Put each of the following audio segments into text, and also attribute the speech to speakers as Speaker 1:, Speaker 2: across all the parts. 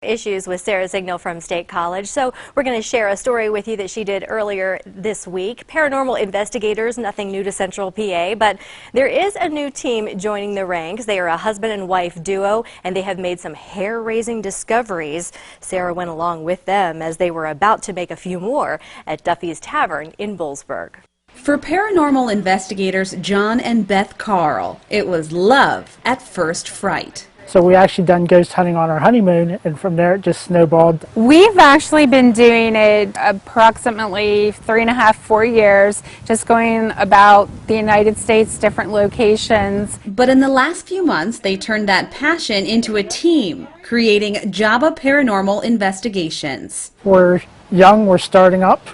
Speaker 1: Issues with Sarah Signal from State College. So we're going to share a story with you that she did earlier this week. Paranormal investigators, nothing new to Central PA, but there is a new team joining the ranks. They are a husband and wife duo, and they have made some hair-raising discoveries. Sarah went along with them as they were about to make a few more at Duffy's Tavern in Bullsburg.
Speaker 2: For paranormal investigators John and Beth Carl, it was love at first fright.
Speaker 3: So we actually done ghost hunting on our honeymoon, and from there it just snowballed.
Speaker 4: We've actually been doing it approximately 3.5, 4 years, just going about the United States, different locations.
Speaker 2: But in the last few months, they turned that passion into a team, creating JABA Paranormal Investigations.
Speaker 3: We're young, we're starting up,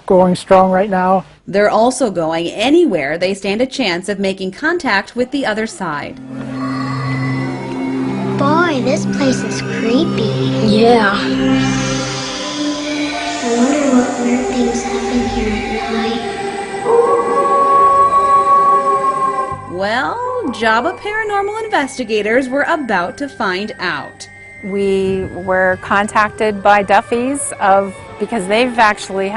Speaker 3: going strong right now.
Speaker 2: They're also going anywhere they stand a chance of making contact with the other side.
Speaker 5: Boy, this place is creepy. Yeah. I wonder what weird things happen here at night.
Speaker 2: Well, JABA Paranormal Investigators were about to find out.
Speaker 4: We were contacted by Duffy's because they've actually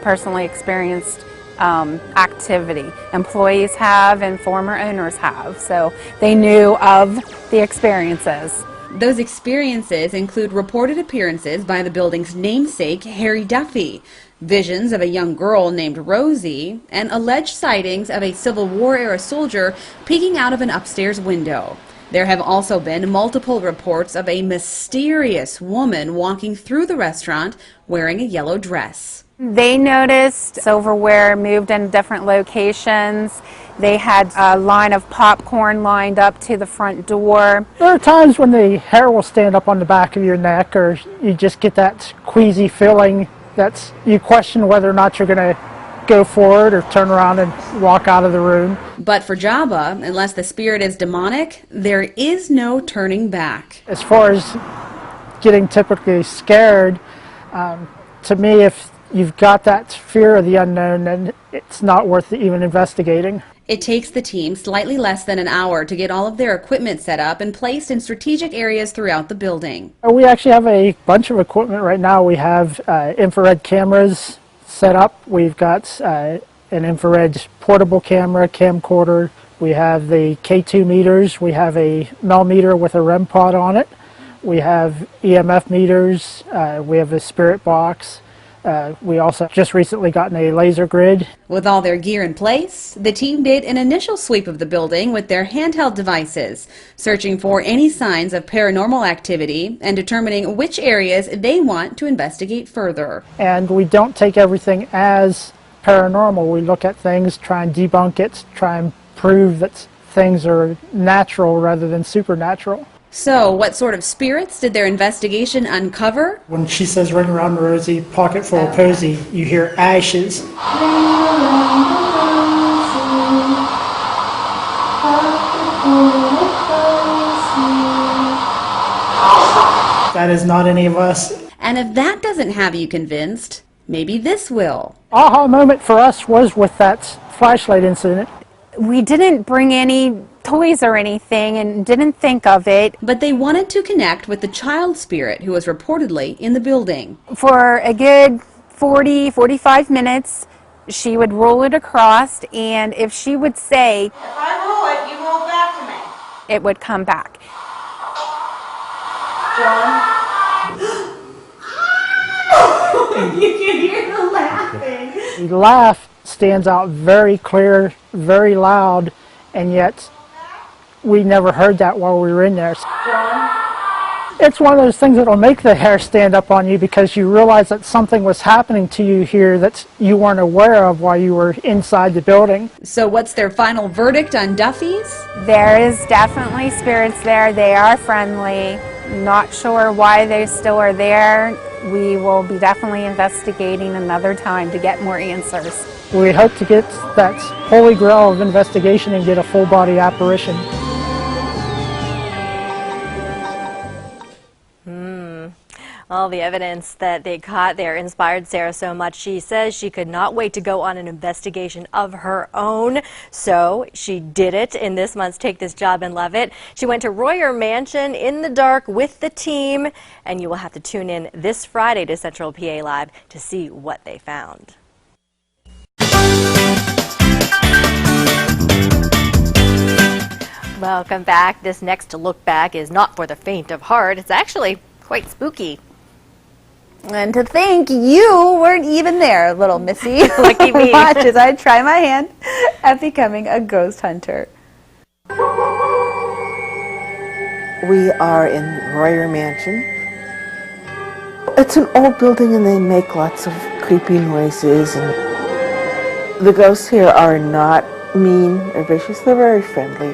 Speaker 4: personally experienced activity. Employees have and former owners have, so they knew of the experiences.
Speaker 2: Those experiences include reported appearances by the building's namesake, Harry Duffy, visions of a young girl named Rosie, and alleged sightings of a Civil War-era soldier peeking out of an upstairs window. There have also been multiple reports of a mysterious woman walking through the restaurant wearing a yellow dress.
Speaker 4: They noticed silverware moved in different locations. They had a line of popcorn lined up to the front door.
Speaker 3: There are times when the hair will stand up on the back of your neck, or you just get that queasy feeling that you question whether or not you're going to go forward or turn around and walk out of the room.
Speaker 2: But for JABA, unless the spirit is demonic, there is no turning back.
Speaker 3: As far as getting typically scared, to me, if you've got that fear of the unknown, then it's not worth even investigating.
Speaker 2: It takes the team slightly less than an hour to get all of their equipment set up and placed in strategic areas throughout the building.
Speaker 3: We actually have a bunch of equipment right now. We have infrared cameras set up. We've got an infrared portable camera, camcorder. We have the K2 meters. We have a Mel meter with a REM pod on it. We have EMF meters. We have a spirit box. We also just recently gotten a laser grid.
Speaker 2: With all their gear in place, the team did an initial sweep of the building with their handheld devices, searching for any signs of paranormal activity and determining which areas they want to investigate further.
Speaker 3: And we don't take everything as paranormal. We look at things, try and debunk it, try and prove that things are natural rather than supernatural.
Speaker 2: So, what sort of spirits did their investigation uncover?
Speaker 3: When she says ring around the rosy, pocket full of posy, you hear ashes. That is not any of us.
Speaker 2: And if that doesn't have you convinced, maybe this will.
Speaker 3: Aha moment for us was with that flashlight incident.
Speaker 4: We didn't bring any toys or anything and didn't think of it.
Speaker 2: But they wanted to connect with the child spirit who was reportedly in the building.
Speaker 4: For a good 40, 45 minutes, she would roll it across, and if she would say,
Speaker 6: "If I roll it, you roll back to me,"
Speaker 4: it would come back.
Speaker 6: John? You can hear the laughing.
Speaker 3: The laugh stands out very clear, very loud, and yet we never heard that while we were in there. It's one of those things that will make the hair stand up on you because you realize that something was happening to you here that you weren't aware of while you were inside the building.
Speaker 2: So what's their final verdict on Duffy's?
Speaker 4: There is definitely spirits there. They are friendly. Not sure why they still are there. We will be definitely investigating another time to get more answers.
Speaker 3: We hope to get that holy grail of investigation and get a full body apparition.
Speaker 1: All the evidence that they caught there inspired Sarah so much. She says she could not wait to go on an investigation of her own. So she did it in this month's Take This Job and Love It. She went to Royer Mansion in the dark with the team, and you will have to tune in this Friday to Central PA Live to see what they found. Welcome back. This next look back is not for the faint of heart. It's actually quite spooky.
Speaker 2: And to think you weren't even there, little Missy.
Speaker 1: Lucky me.
Speaker 2: Watch as I try my hand at becoming a ghost hunter.
Speaker 7: We are in Royer Mansion. It's an old building and they make lots of creepy noises, and the ghosts here are not mean or vicious. They're very friendly.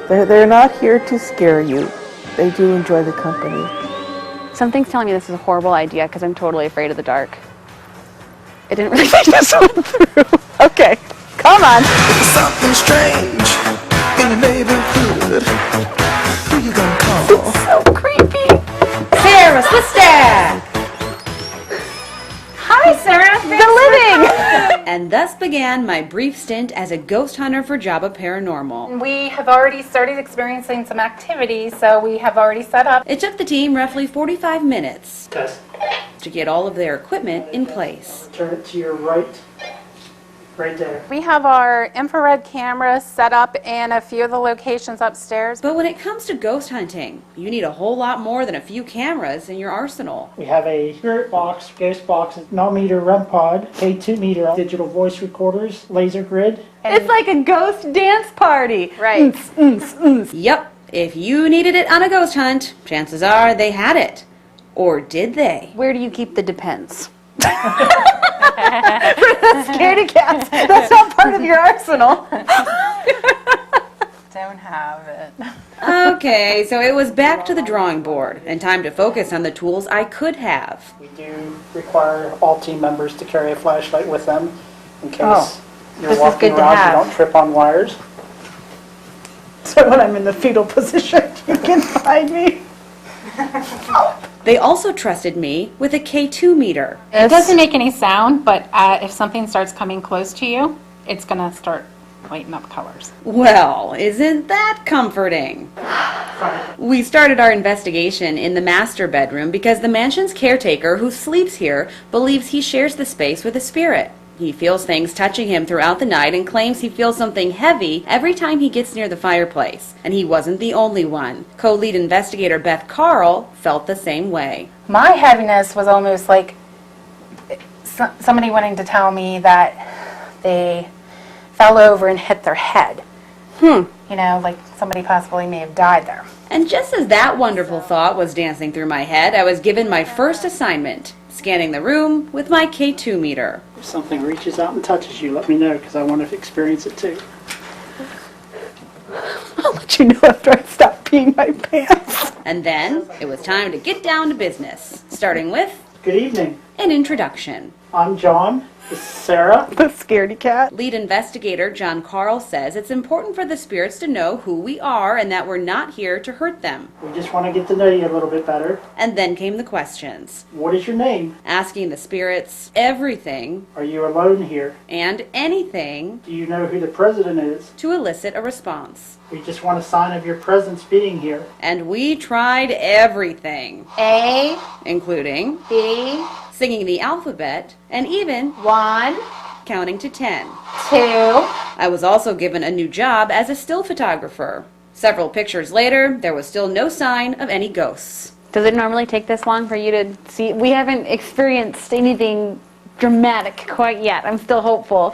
Speaker 7: They're not here to scare you. They do enjoy the company.
Speaker 8: Something's telling me this is a horrible idea because I'm totally afraid of the dark. I didn't really think this one through. Okay, come on.
Speaker 9: Something strange in the neighborhood. Who you gonna call?
Speaker 8: So creepy.
Speaker 2: Sarah Swistak!
Speaker 8: Hi, Sarah.
Speaker 2: The living! And thus began my brief stint as a ghost hunter for JABA Paranormal.
Speaker 4: We have already started experiencing some activity, so we have already set up.
Speaker 2: It took the team roughly 45 minutes
Speaker 3: Test.
Speaker 2: to get all of their equipment in place.
Speaker 3: Turn it to your right. Right there.
Speaker 4: We have our infrared cameras set up in a few of the locations upstairs.
Speaker 2: But when it comes to ghost hunting, you need a whole lot more than a few cameras in your arsenal.
Speaker 3: We have a spirit box, ghost box, no-meter REM pod, K2 meter digital voice recorders, laser grid.
Speaker 2: It's like a ghost dance party.
Speaker 4: Right.
Speaker 2: Yep. If you needed it on a ghost hunt, chances are they had it. Or did they?
Speaker 8: Where do you keep the Depends?
Speaker 2: Scaredy cats. That's not part of your arsenal.
Speaker 4: Don't have it.
Speaker 2: Okay, so it was back to the drawing board and time to focus on the tools I could have.
Speaker 3: We do require all team members to carry a flashlight with them in case you're
Speaker 8: this is
Speaker 3: walking
Speaker 8: good to
Speaker 3: around,
Speaker 8: have.
Speaker 3: you don't trip on wires. So when I'm in the fetal position, you can find me.
Speaker 2: They also trusted me with a K2 meter.
Speaker 4: It doesn't make any sound, but if something starts coming close to you, it's going to start lighting up colors.
Speaker 2: Well, isn't that comforting? We started our investigation in the master bedroom because the mansion's caretaker, who sleeps here, believes he shares the space with a spirit. He feels things touching him throughout the night and claims he feels something heavy every time he gets near the fireplace. And he wasn't the only one. Co-lead investigator Beth Carl felt the same way.
Speaker 4: My heaviness was almost like somebody wanting to tell me that they fell over and hit their head. You know, like somebody possibly may have died there.
Speaker 2: And just as that wonderful thought was dancing through my head, I was given my first assignment, scanning the room with my K2 meter.
Speaker 3: If something reaches out and touches you, let me know because I want to experience it too.
Speaker 2: I'll let you know after I stop peeing my pants. And then it was time to get down to business, starting with
Speaker 3: Good evening.
Speaker 2: an introduction.
Speaker 3: I'm John. This is Sarah.
Speaker 2: The scaredy cat. Lead investigator John Carl says it's important for the spirits to know who we are and that we're not here to hurt them.
Speaker 3: We just want to get to know you a little bit better.
Speaker 2: And then came the questions.
Speaker 3: What is your name?
Speaker 2: Asking the spirits everything
Speaker 3: Are you alone here?
Speaker 2: and anything
Speaker 3: Do you know who the president is?
Speaker 2: to elicit a response.
Speaker 3: We just want a sign of your presence being here.
Speaker 2: And we tried everything,
Speaker 4: A,
Speaker 2: including
Speaker 4: B,
Speaker 2: singing the alphabet and even
Speaker 4: 1,
Speaker 2: counting to 10.
Speaker 4: 2.
Speaker 2: I was also given a new job as a still photographer. Several pictures later, there was still no sign of any ghosts.
Speaker 8: Does it normally take this long for you to see? We haven't experienced anything dramatic quite yet. I'm still hopeful.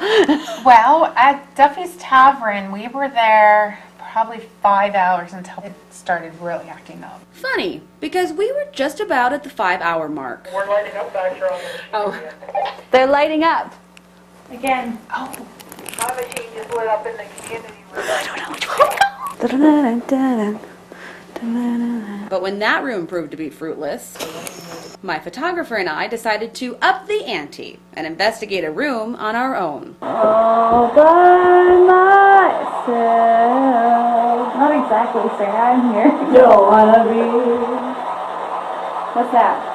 Speaker 4: Well, at Duffy's Tavern, we were there probably 5 hours until it started really acting up.
Speaker 2: Funny, because we were just about at the 5-hour mark.
Speaker 3: We're lighting up back here on the
Speaker 8: Oh, they're lighting up.
Speaker 4: Again.
Speaker 3: My machine just lit up in the community room.
Speaker 2: But when that room proved to be fruitless, my photographer and I decided to up the ante and investigate a room on our own.
Speaker 8: All by myself. Not exactly, Sarah. I'm here. Don't wanna be. What's that?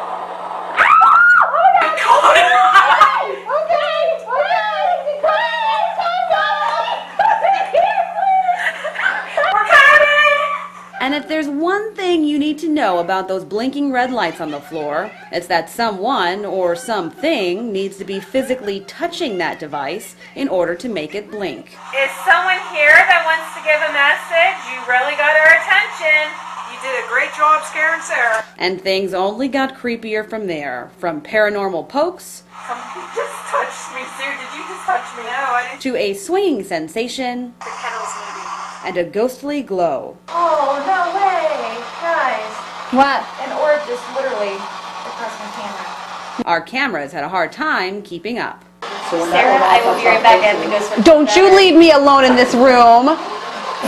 Speaker 2: And if there's one thing you need to know about those blinking red lights on the floor, it's that someone or something needs to be physically touching that device in order to make it blink.
Speaker 10: Is someone here that wants to give a message? You really got our attention. You did a great job scaring Sarah.
Speaker 2: And things only got creepier from there, from paranormal pokes
Speaker 10: Somebody just touched me, Sue. Did you just touch me? No, I didn't.
Speaker 2: to a swinging sensation
Speaker 10: The kettle's moving.
Speaker 2: and a ghostly glow.
Speaker 6: Oh, no way. Guys,
Speaker 8: What?
Speaker 6: an orb just literally across my camera.
Speaker 2: Our cameras had a hard time keeping up.
Speaker 6: Sarah, I will be right back at the ghost.
Speaker 8: Don't you leave me alone in this room.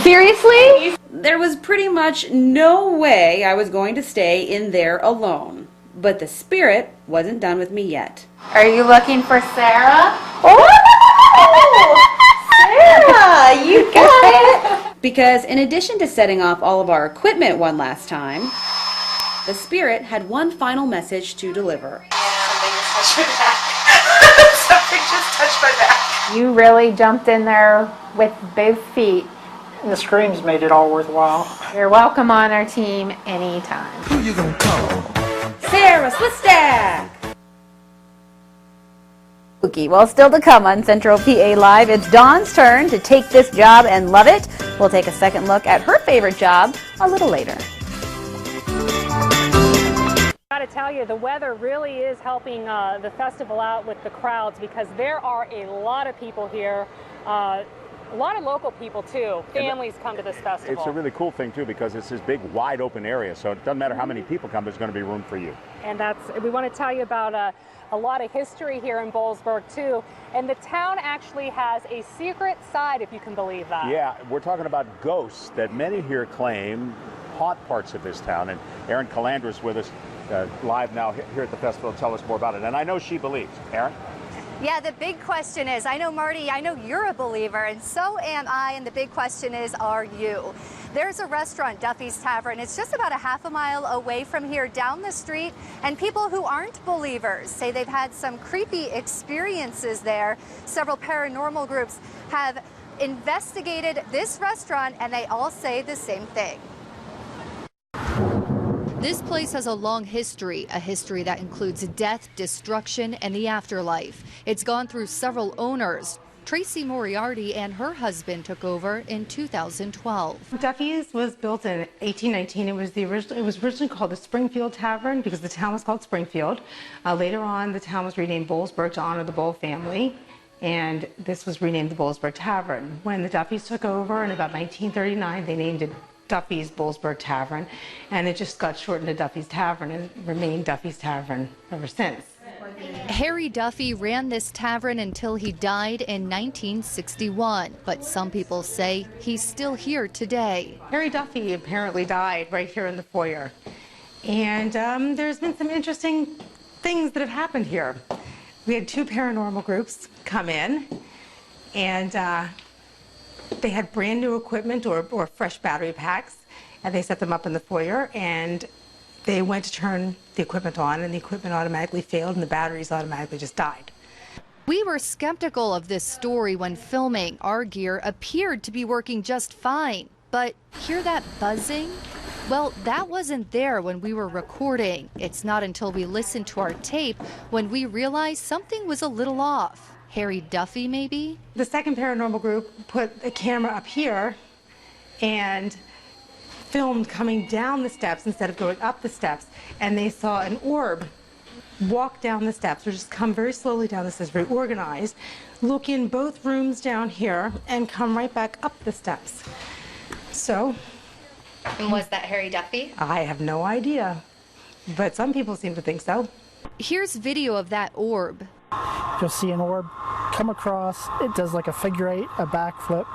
Speaker 8: Seriously?
Speaker 2: There was pretty much no way I was going to stay in there alone. But the spirit wasn't done with me yet.
Speaker 8: Are you looking for Sarah?
Speaker 6: Sarah, you got it.
Speaker 2: Because in addition to setting off all of our equipment one last time, the spirit had one final message to deliver.
Speaker 10: Something just touched my back. Something just touched my back.
Speaker 4: You really jumped in there with both feet.
Speaker 3: The screams made it all worthwhile.
Speaker 4: You're welcome on our team anytime.
Speaker 9: Who you gonna call?
Speaker 2: Sarah Swistak!
Speaker 8: Spooky. Well, still to come on Central PA Live, it's Dawn's turn to take this job and love it. We'll take a second look at her favorite job a little later.
Speaker 11: Got to tell you, the weather really is helping the festival out with the crowds because there are a lot of people here. A lot of local people too. Families come to this festival.
Speaker 12: It's a really cool thing too because it's this big wide open area, so it doesn't matter how many people come, there's going to be room for you.
Speaker 11: And we want to tell you about a lot of history here in Boalsburg too. And the town actually has a secret side, if you can believe that.
Speaker 12: Yeah, we're talking about ghosts that many here claim haunt parts of this town. And Erin Calandra's with us live now here at the festival to tell us more about it. And I know she believes. Erin?
Speaker 1: Yeah, the big question is, I know, Marty, I know you're a believer, and so am I, and the big question is, are you? There's a restaurant, Duffy's Tavern. It's just about a half a mile away from here down the street, and people who aren't believers say they've had some creepy experiences there. Several paranormal groups have investigated this restaurant, and they all say the same thing. This place has a long history, a history that includes death, destruction, and the afterlife. It's gone through several owners. Tracy Moriarty and her husband took over in 2012.
Speaker 13: Duffy's was built in 1819. It was originally called the Springfield Tavern because the town was called Springfield. Later on, the town was renamed Boalsburg to honor the Boal family, and this was renamed the Boalsburg Tavern. When the Duffys took over in about 1939, they named it Duffy's Boalsburg Tavern, and it just got shortened to Duffy's Tavern and remained Duffy's Tavern ever since.
Speaker 1: Harry Duffy ran this tavern until he died in 1961, but some people say he's still here today.
Speaker 13: Harry Duffy apparently died right here in the foyer, and there's been some interesting things that have happened here. We had two paranormal groups come in, and they had brand new equipment or fresh battery packs, and they set them up in the foyer, and they went to turn the equipment on, and the equipment automatically failed, and the batteries automatically just died.
Speaker 1: We were skeptical of this story when filming. Our gear appeared to be working just fine, but hear that buzzing? Well, that wasn't there when we were recording. It's not until we listened to our tape when we realized something was a little off. Harry Duffy, maybe?
Speaker 13: The second paranormal group put a camera up here and filmed coming down the steps instead of going up the steps, and they saw an orb walk down the steps, or just come very slowly down the steps, very organized, look in both rooms down here, and come right back up the steps. So...
Speaker 1: And was that Harry Duffy?
Speaker 13: I have no idea, but some people seem to think so.
Speaker 1: Here's video of that orb.
Speaker 3: You'll see an orb come across. It does like a figure eight, a backflip.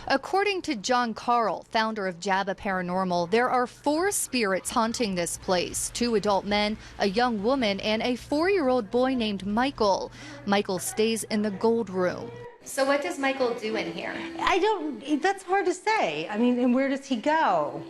Speaker 1: According to John Carl, founder of JABA Paranormal, there are 4 spirits haunting this place. 2 adult men, a young woman, and a 4-year-old boy named Michael. Michael stays in the gold room. So what does Michael do in here?
Speaker 13: That's hard to say. I mean, and where does he go?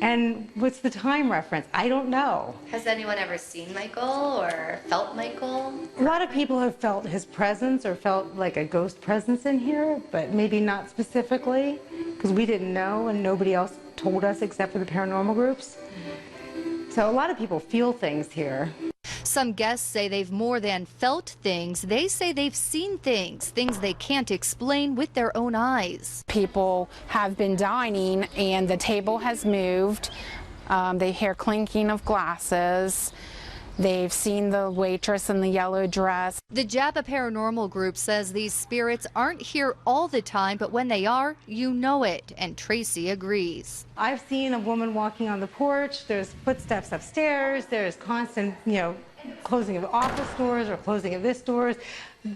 Speaker 13: And what's the time reference? I don't know.
Speaker 1: Has anyone ever seen Michael or felt Michael?
Speaker 13: A lot of people have felt his presence or felt like a ghost presence in here, but maybe not specifically, because we didn't know and nobody else told us except for the paranormal groups. So a lot of people feel things here.
Speaker 14: Some guests say they've more than felt things. They say they've seen things they can't explain with their own eyes.
Speaker 4: People have been dining and the table has moved. They hear clinking of glasses. They've seen the waitress in the yellow dress.
Speaker 14: The JABA Paranormal Group says these spirits aren't here all the time, but when they are, you know it. And Tracy agrees.
Speaker 13: I've seen a woman walking on the porch. There's footsteps upstairs. There's constant, closing of office doors or closing of this doors.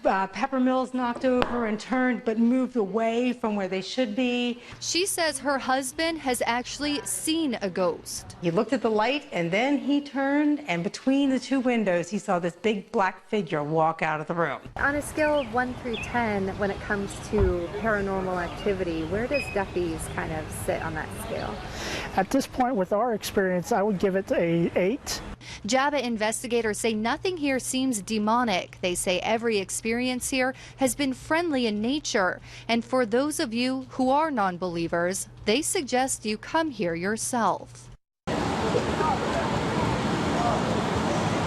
Speaker 13: Pepper mills knocked over and turned but moved away from where they should be.
Speaker 14: She says her husband has actually seen a ghost.
Speaker 13: He looked at the light and then he turned, and between the two windows he saw this big black figure walk out of the room.
Speaker 15: On a scale of 1 through 10, when it comes to paranormal activity, where does Duffy's kind of sit on that scale?
Speaker 3: At this point with our experience, I would give it a 8.
Speaker 14: JABA investigators say nothing here seems demonic. They say every experience here has been friendly in nature. And for those of you who are non-believers, they suggest you come here yourself.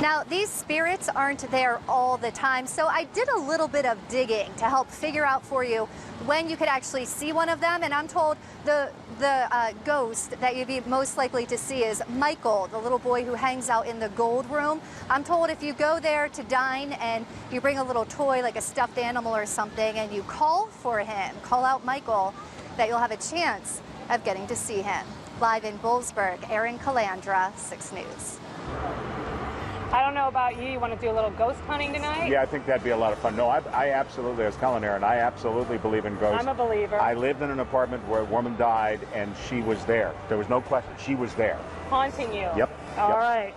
Speaker 1: Now, these spirits aren't there all the time, so I did a little bit of digging to help figure out for you when you could actually see one of them, and I'm told the ghost that you'd be most likely to see is Michael, the little boy who hangs out in the gold room. I'm told if you go there to dine and you bring a little toy like a stuffed animal or something and you call for him, call out Michael, that you'll have a chance of getting to see him. Live in Bullsburg, Erin Calandra, 6 News.
Speaker 11: I don't know about you. You want to do a little ghost hunting tonight?
Speaker 12: Yeah, I think that'd be a lot of fun. No, I absolutely, I was telling Aaron, I absolutely believe in ghosts.
Speaker 11: I'm a believer.
Speaker 12: I lived in an apartment where a woman died, and she was there. There was no question. She was there.
Speaker 11: Haunting you?
Speaker 12: Yep.
Speaker 11: All right.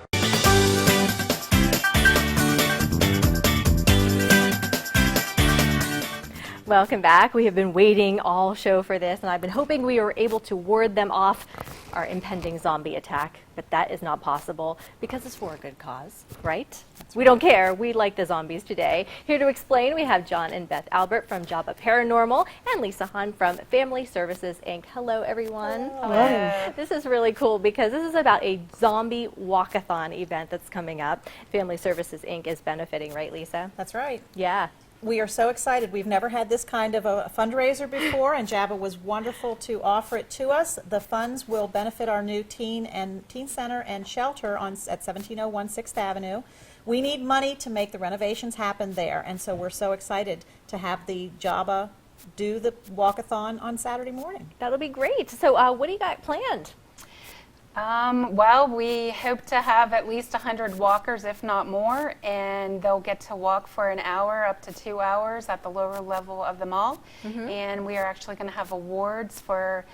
Speaker 1: Welcome back. We have been waiting all show for this, and I've been hoping we were able to ward them off our impending zombie attack, but that is not possible because it's for a good cause, right? We don't care. We like the zombies today. Here to explain, we have John and Beth Albert from JABA Paranormal and Lisa Hahn from Family Services, Inc. Hello, everyone.
Speaker 11: Hello.
Speaker 1: This is really cool because this is about a zombie walkathon event that's coming up. Family Services, Inc. is benefiting, right, Lisa?
Speaker 16: That's right.
Speaker 1: Yeah.
Speaker 16: We are so excited. We've never had this kind of a fundraiser before, and JABA was wonderful to offer it to us. The funds will benefit our new teen center and shelter at 1701 6th Avenue. We need money to make the renovations happen there, and so we're so excited to have the JABA do the walkathon on Saturday morning.
Speaker 1: That'll be great. So what do you got planned?
Speaker 4: Well, we hope to have at least 100 walkers, if not more, and they'll get to walk for an hour up to 2 hours at the lower level of the mall. And we are actually going to have awards for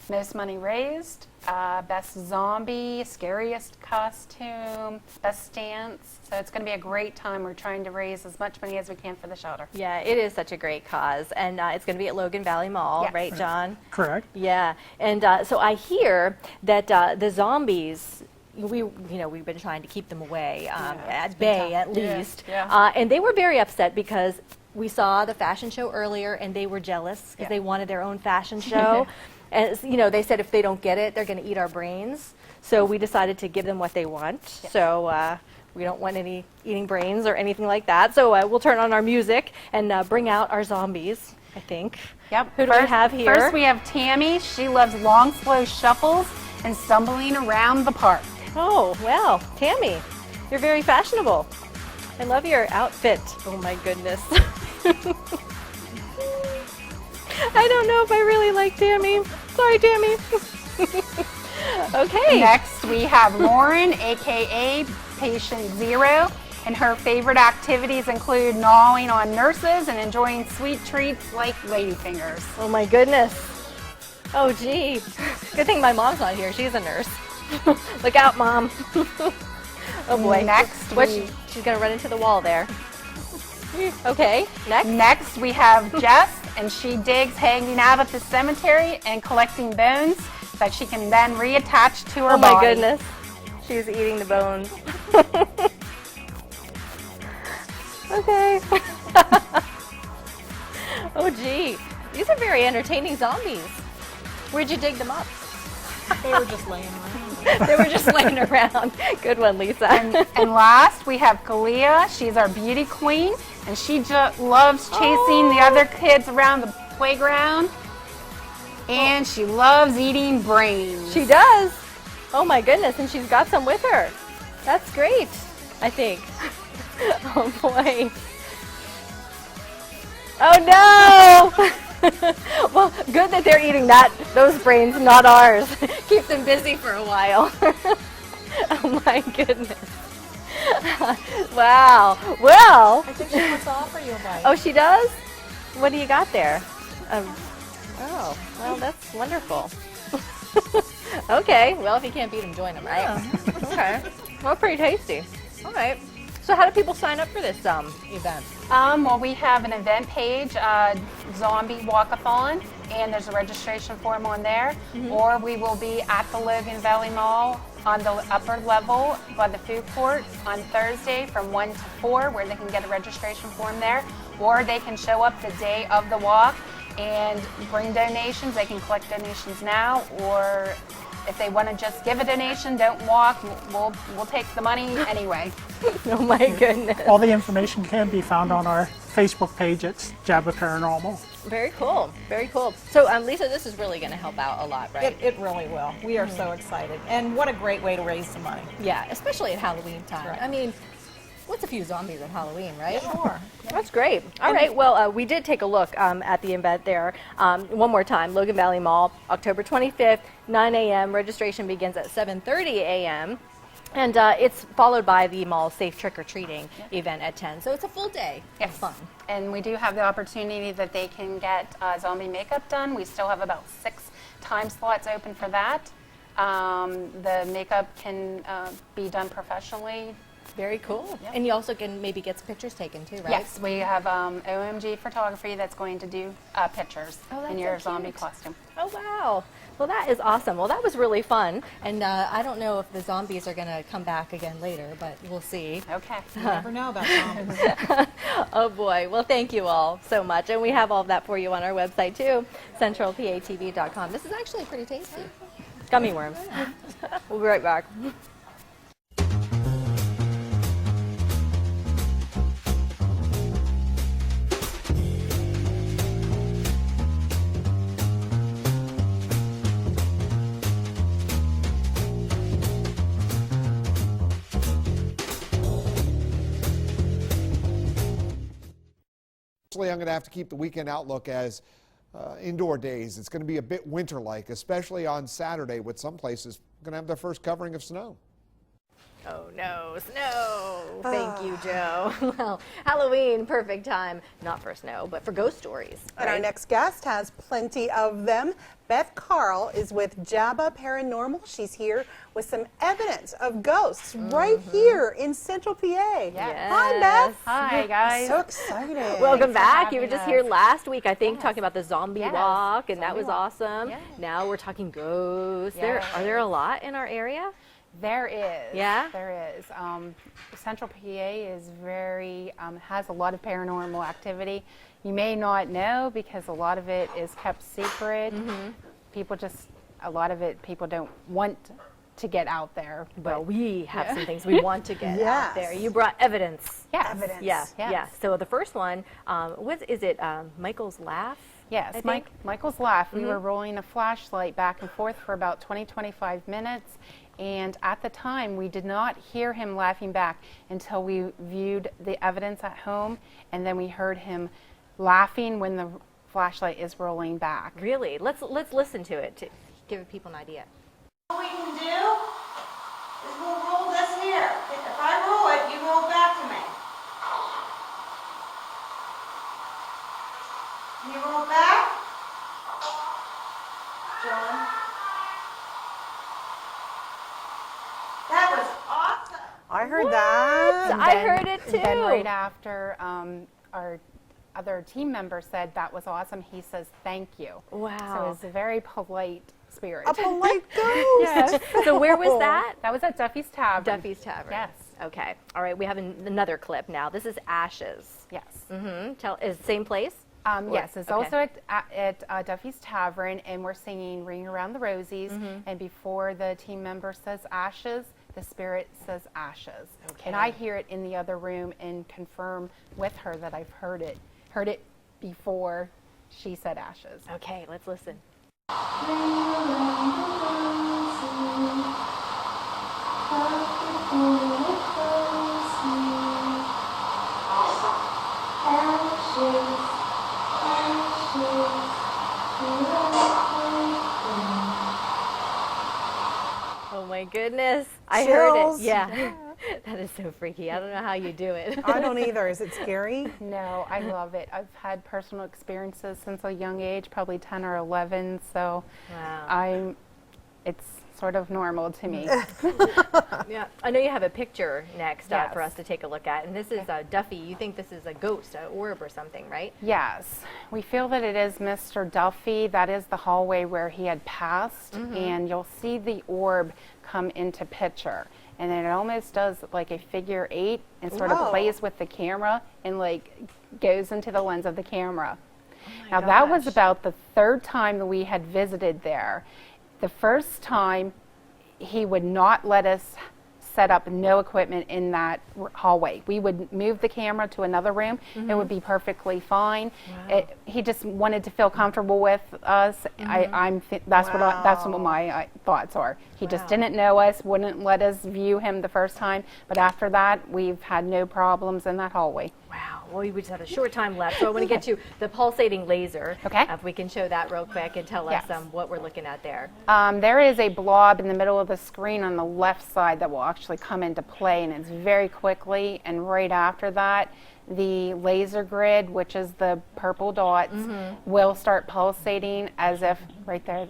Speaker 4: most money raised, best zombie, scariest costume, best stance. So it's going to be a great time. We're trying to raise as much money as we can for the shelter.
Speaker 1: Yeah, it is such a great cause, and it's going to be at Logan Valley Mall,
Speaker 4: Yes.
Speaker 1: right, John?
Speaker 3: Correct.
Speaker 1: Yeah, and so I hear that the zombies, we've been trying to keep them away, at bay at least, and they were very upset because we saw the fashion show earlier, and they were jealous because they wanted their own fashion show. And they said if they don't get it, they're going to eat our brains. So we decided to give them what they want. Yes. So we don't want any eating brains or anything like that. So we'll turn on our music and bring out our zombies, I think.
Speaker 4: Yep.
Speaker 1: Who do we have here?
Speaker 4: First we have Tammy. She loves long, slow shuffles and stumbling around the park.
Speaker 1: Oh, well, Tammy, you're very fashionable. I love your outfit. Oh, my goodness. I don't know if I really like Tammy. Sorry, Tammy. Okay.
Speaker 4: Next, we have Lauren, a.k.a. Patient Zero, and her favorite activities include gnawing on nurses and enjoying sweet treats like ladyfingers.
Speaker 1: Oh, my goodness. Oh, gee. Good thing my mom's not here. She's a nurse. Look out, Mom. Oh, boy.
Speaker 4: Next,
Speaker 1: she's going to run into the wall there. Okay, next.
Speaker 4: Next, we have Jess, and she digs hanging out at the cemetery and collecting bones that she can then reattach to her body.
Speaker 1: Oh my goodness, she's eating the bones. Okay. Oh gee, these are very entertaining zombies. Where'd you dig them up?
Speaker 16: They were just laying around.
Speaker 1: They were just laying around. Good one, Lisa.
Speaker 4: And last, we have Kalia. She's our beauty queen, and she just loves chasing the other kids around the playground. And she loves eating brains.
Speaker 1: She does. Oh my goodness, and she's got some with her. That's great, I think. Oh boy. Oh no! Well, good that they're eating those brains, not ours. Keep them busy for a while. Oh my goodness. Wow. Well.
Speaker 16: I think she wants to offer you a bite.
Speaker 1: Oh, she does? What do you got there? Oh, well, that's wonderful. Okay, well, if you can't beat them, join them, right?
Speaker 16: Yeah.
Speaker 1: Okay. Well, pretty tasty. All right. So how do people sign up for this event?
Speaker 4: Well, we have an event page, Zombie Walkathon, and there's a registration form on there. Or we will be at the Logan Valley Mall on the upper level by the food court on Thursday from 1 to 4, where they can get a registration form there. Or they can show up the day of the walk and bring donations. They can collect donations now, or if they want to just give a donation, don't walk, we'll take the money anyway.
Speaker 1: Oh my goodness.
Speaker 3: All the information can be found on our Facebook page. It's JABA Paranormal.
Speaker 1: Very cool. Very cool. So, Lisa, this is really going to help out a lot, right?
Speaker 16: It really will. We are so excited. And what a great way to raise some money.
Speaker 1: Yeah, especially at Halloween time.
Speaker 16: Right.
Speaker 1: I mean, what's a few zombies at Halloween, right?
Speaker 16: Sure.
Speaker 1: That's great. All right. Well, we did take a look at the event there. One more time, Logan Valley Mall, October 25th, 9 a.m. Registration begins at 7:30 a.m. And it's followed by the mall Safe Trick or Treating event at 10. So it's a full day of fun.
Speaker 4: And we do have the opportunity that they can get zombie makeup done. We still have about 6 time slots open for that. The makeup can be done professionally.
Speaker 1: Very cool. Yep. And you also can maybe get some pictures taken too, right?
Speaker 4: Yes, we have OMG Photography that's going to do pictures in your zombie costume.
Speaker 1: Oh, wow. Well, that is awesome. Well, that was really fun. And I don't know if the zombies are going to come back again later, but we'll see.
Speaker 4: Okay.
Speaker 16: You never know about zombies.
Speaker 1: Oh, boy. Well, thank you all so much. And we have all of that for you on our website, too, centralpatv.com. This is actually pretty tasty. Gummy worms. We'll be right back.
Speaker 17: I'm going to have to keep the weekend outlook as indoor days. It's going to be a bit winter-like, especially on Saturday, with some places going to have their first covering of snow.
Speaker 1: Oh, no, snow. Thank you, Joe. Well, Halloween, perfect time, not for snow, but for ghost stories.
Speaker 18: And our next guest has plenty of them. Beth Carl is with JABA Paranormal. She's here with some evidence of ghosts right here in Central PA.
Speaker 1: Yes.
Speaker 18: Hi, Beth.
Speaker 4: Hi, guys.
Speaker 18: So excited.
Speaker 1: Welcome back. You were just here last week, I think, talking about the zombie walk, and that was awesome.
Speaker 4: Yes.
Speaker 1: Now we're talking ghosts.
Speaker 4: Yes.
Speaker 1: Are there a lot in our area?
Speaker 4: There is.
Speaker 1: Yeah?
Speaker 4: There is. Central PA is very, has a lot of paranormal activity. You may not know because a lot of it is kept secret. People just, a lot of it, people don't want to get out there.
Speaker 1: Well, we have some things we want to get out there. You brought evidence.
Speaker 4: Yes.
Speaker 18: Evidence.
Speaker 1: Yeah. So the first one, what is it, Michael's Laugh?
Speaker 4: Yes, Michael's Laugh. We were rolling a flashlight back and forth for about 20-25 minutes. And at the time, we did not hear him laughing back until we viewed the evidence at home, and then we heard him laughing when the flashlight is rolling back.
Speaker 1: Really? Let's listen to it to give people an idea.
Speaker 6: What we can do is we'll roll this here. If I roll it, you roll back to me. Can you roll back? John. That was awesome.
Speaker 18: I heard that.
Speaker 1: I heard it too.
Speaker 4: Then right after our other team member said that was awesome, he says thank you.
Speaker 1: Wow.
Speaker 4: So it's a very polite spirit.
Speaker 18: A polite ghost.
Speaker 1: Yes. So where was that?
Speaker 4: That was at Duffy's Tavern.
Speaker 1: Duffy's Tavern.
Speaker 4: Yes.
Speaker 1: Okay. All right. We have another clip now. This is Ashes.
Speaker 4: Yes.
Speaker 1: Is same place?
Speaker 4: Yes, it's also at Duffy's Tavern, and we're singing Ring Around the Rosies, and before the team member says ashes, the spirit says ashes.
Speaker 1: Okay.
Speaker 4: And I hear it in the other room and confirm with her that I've heard it before she said ashes.
Speaker 1: Okay, let's listen. Oh my goodness. I heard it.
Speaker 18: Chills.
Speaker 1: Yeah. That is so freaky. I don't know how you do it.
Speaker 18: I don't either. Is it scary?
Speaker 4: No, I love it. I've had personal experiences since a young age, probably 10 or 11, so
Speaker 1: Wow.
Speaker 4: it's sort of normal to me.
Speaker 1: Yeah. I know you have a picture next
Speaker 4: Yes.
Speaker 1: for us to take a look at, and this is Duffy. You think this is a ghost, an orb or something, right?
Speaker 4: Yes, we feel that it is Mr. Duffy. That is the hallway where he had passed, and you'll see the orb come into picture. And then it almost does like a figure 8 and sort of plays with the camera and like goes into the lens of the camera. Now that was about the 3rd time that we had visited there. The first time he would not let us set up no equipment in that hallway. We would move the camera to another room. It would be perfectly fine. He just wanted to feel comfortable with us. That's what my thoughts are. He just didn't know us, wouldn't let us view him the first time. But after that, we've had no problems in that hallway.
Speaker 1: Wow. Well, we just have a short time left, so I want to get to the pulsating laser.
Speaker 4: Okay.
Speaker 1: If we can show that real quick and tell us what we're looking at there.
Speaker 4: There is a blob in the middle of the screen on the left side that will actually come into play, and it's very quickly. And right after that, the laser grid, which is the purple dots, will start pulsating as if right there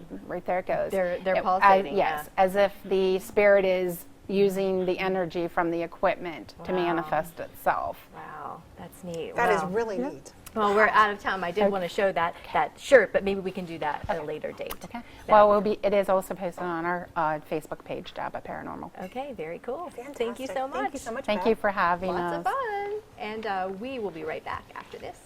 Speaker 4: it goes.
Speaker 1: They're pulsating.
Speaker 4: Yes, as if the spirit is using the energy from the equipment to manifest itself.
Speaker 1: Wow, that's neat.
Speaker 18: That is really neat.
Speaker 1: Well, we're out of time. I did want to show that shirt, but maybe we can do that at a later date.
Speaker 4: Okay. Well, it is also posted on our Facebook page, JABA Paranormal.
Speaker 1: Okay, very cool.
Speaker 18: Fantastic.
Speaker 1: Thank you so much.
Speaker 18: Thank you so much.
Speaker 4: Thank you for having us.
Speaker 1: Lots of fun. And we will be right back after this.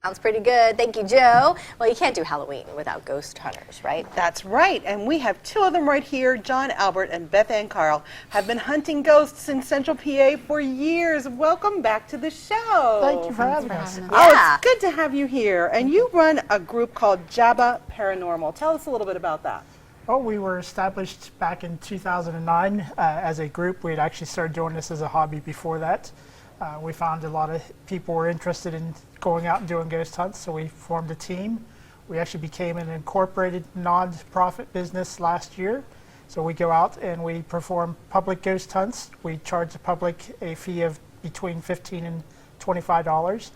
Speaker 1: Sounds pretty good. Thank you, Joe. Well, you can't do Halloween without ghost hunters, right?
Speaker 18: That's right, and we have 2 of them right here. John Albert and Beth Ann Carl have been hunting ghosts in Central PA for years. Welcome back to the show.
Speaker 3: Thank you for having us.
Speaker 18: Oh, it's good to have you here. And you run a group called JABA Paranormal. Tell us a little bit about that.
Speaker 3: Oh, we were established back in 2009 as a group. We had actually started doing this as a hobby before that. We found a lot of people were interested in going out and doing ghost hunts, so we formed a team. We actually became an incorporated non-profit business last year. So we go out and we perform public ghost hunts. We charge the public a fee of between $15 and $25.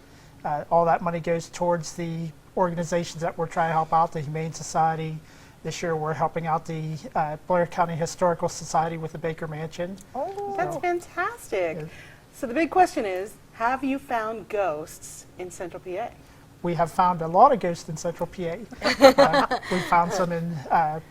Speaker 3: All that money goes towards the organizations that we're trying to help out, the Humane Society. This year we're helping out the Blair County Historical Society with the Baker Mansion.
Speaker 18: Oh, that's fantastic. So the big question is, have you found ghosts in Central PA?
Speaker 3: We have found a lot of ghosts in Central PA. We found some in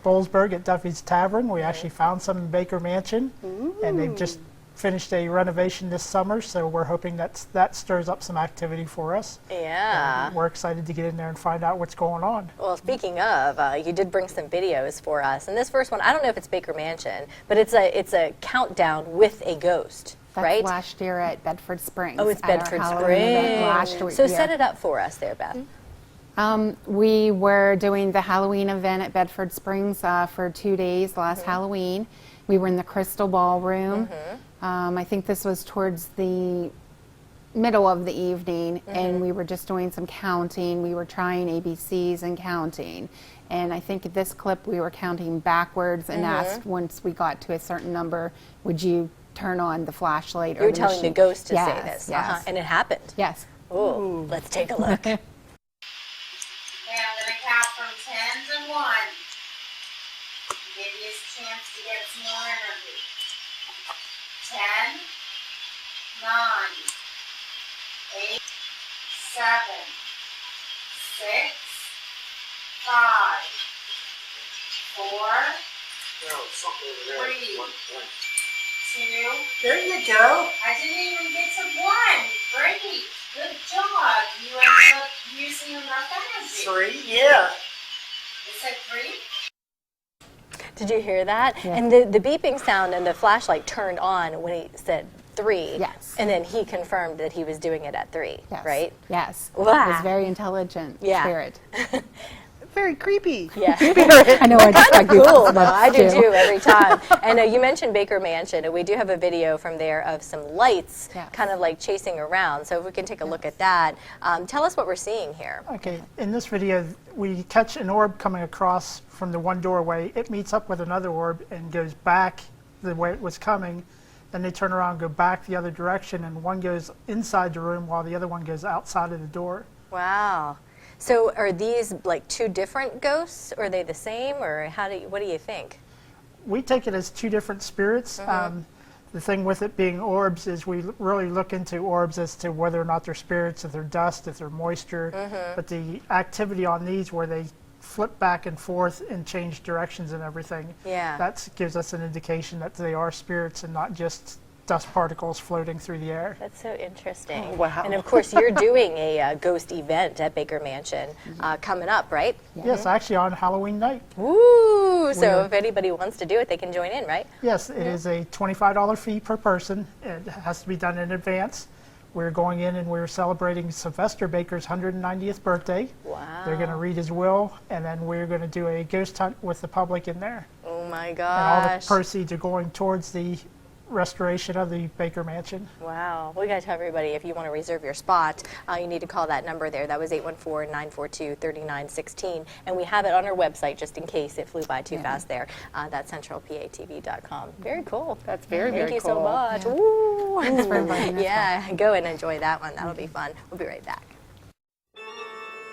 Speaker 3: Bollesburg at Duffy's Tavern. We actually found some in Baker Mansion. And they've just finished a renovation this summer, so we're hoping that stirs up some activity for us.
Speaker 1: Yeah.
Speaker 3: We're excited to get in there and find out what's going on.
Speaker 1: Well, speaking of, you did bring some videos for us. And this first one, I don't know if it's Baker Mansion, but it's a countdown with a ghost.
Speaker 4: That's
Speaker 1: right?
Speaker 4: last year at Bedford Springs.
Speaker 1: Oh, it's
Speaker 4: at our
Speaker 1: Bedford
Speaker 4: Halloween event
Speaker 1: Springs.
Speaker 4: last week.
Speaker 1: So set it up for us there, Beth.
Speaker 4: We were doing the Halloween event at Bedford Springs for 2 days last Halloween. We were in the Crystal Ballroom. I think this was towards the middle of the evening, and we were just doing some counting. We were trying ABCs and counting. And I think at this clip we were counting backwards and asked once we got to a certain number, would you turn on the flashlight or
Speaker 1: You were
Speaker 4: the
Speaker 1: telling
Speaker 4: machine?
Speaker 1: the ghost to
Speaker 4: Yes,
Speaker 1: say this.
Speaker 4: Yes.
Speaker 1: And it happened.
Speaker 4: Yes.
Speaker 1: Ooh, let's take a look.
Speaker 6: Okay, I'm going to count from 10 to 1. Give you a chance to get some more energy. 10, 9, 8, 7, 6, 5, 4, 3, 2. There you go. I didn't even get to 1. Great. Good job. You ended up using enough energy. 3, yeah. It said 3?
Speaker 1: Did you hear that?
Speaker 15: Yeah.
Speaker 1: And the beeping sound and the flashlight turned on when he said 3.
Speaker 15: Yes.
Speaker 1: And then he confirmed that he was doing it at 3,
Speaker 15: Yes.
Speaker 1: right?
Speaker 15: Yes.
Speaker 1: Wow.
Speaker 15: It was very intelligent spirit.
Speaker 18: Very creepy.
Speaker 1: Yeah.
Speaker 15: I know, I just got
Speaker 1: Cool,
Speaker 15: goosebumps
Speaker 1: though. I do
Speaker 15: too.
Speaker 1: too every time. And you mentioned Baker Mansion, and we do have a video from there of some lights kind of like chasing around. So if we can take a look at that. Tell us what we're seeing here.
Speaker 3: Okay, in this video, we catch an orb coming across from the one doorway. It meets up with another orb and goes back the way it was coming. Then they turn around and go back the other direction, and one goes inside the room while the other one goes outside of the door.
Speaker 1: Wow. So are these like 2 different ghosts, or are they the same, or what do you think?
Speaker 3: We take it as 2 different spirits. The thing with it being orbs is we really look into orbs as to whether or not they're spirits, if they're dust, if they're moisture. But the activity on these where they flip back and forth and change directions and everything, that gives us an indication that they are spirits and not just dust particles floating through the air.
Speaker 1: That's so interesting.
Speaker 18: Oh, wow.
Speaker 1: And of course, you're doing a ghost event at Baker Mansion coming up, right?
Speaker 3: Yes, actually on Halloween night.
Speaker 1: Ooh, so if anybody wants to do it, they can join in, right?
Speaker 3: Yes, it is a $25 fee per person. It has to be done in advance. We're going in and we're celebrating Sylvester Baker's 190th birthday.
Speaker 1: Wow.
Speaker 3: They're going to read his will, and then we're going to do a ghost hunt with the public in there.
Speaker 1: Oh my
Speaker 3: And all
Speaker 1: gosh.
Speaker 3: the proceeds are going towards the restoration of the Baker Mansion.
Speaker 1: Wow. We got to tell everybody, if you want to reserve your spot, you need to call that number there. That was 814-942-3916. And we have it on our website just in case it flew by too fast there. That's centralpatv.com. Very cool.
Speaker 18: That's very, very
Speaker 1: Thank you
Speaker 18: cool.
Speaker 1: so much.
Speaker 15: Yeah.
Speaker 1: Woo.
Speaker 15: Thanks for inviting us
Speaker 1: Yeah, go and enjoy that one. That'll be fun. We'll be right back.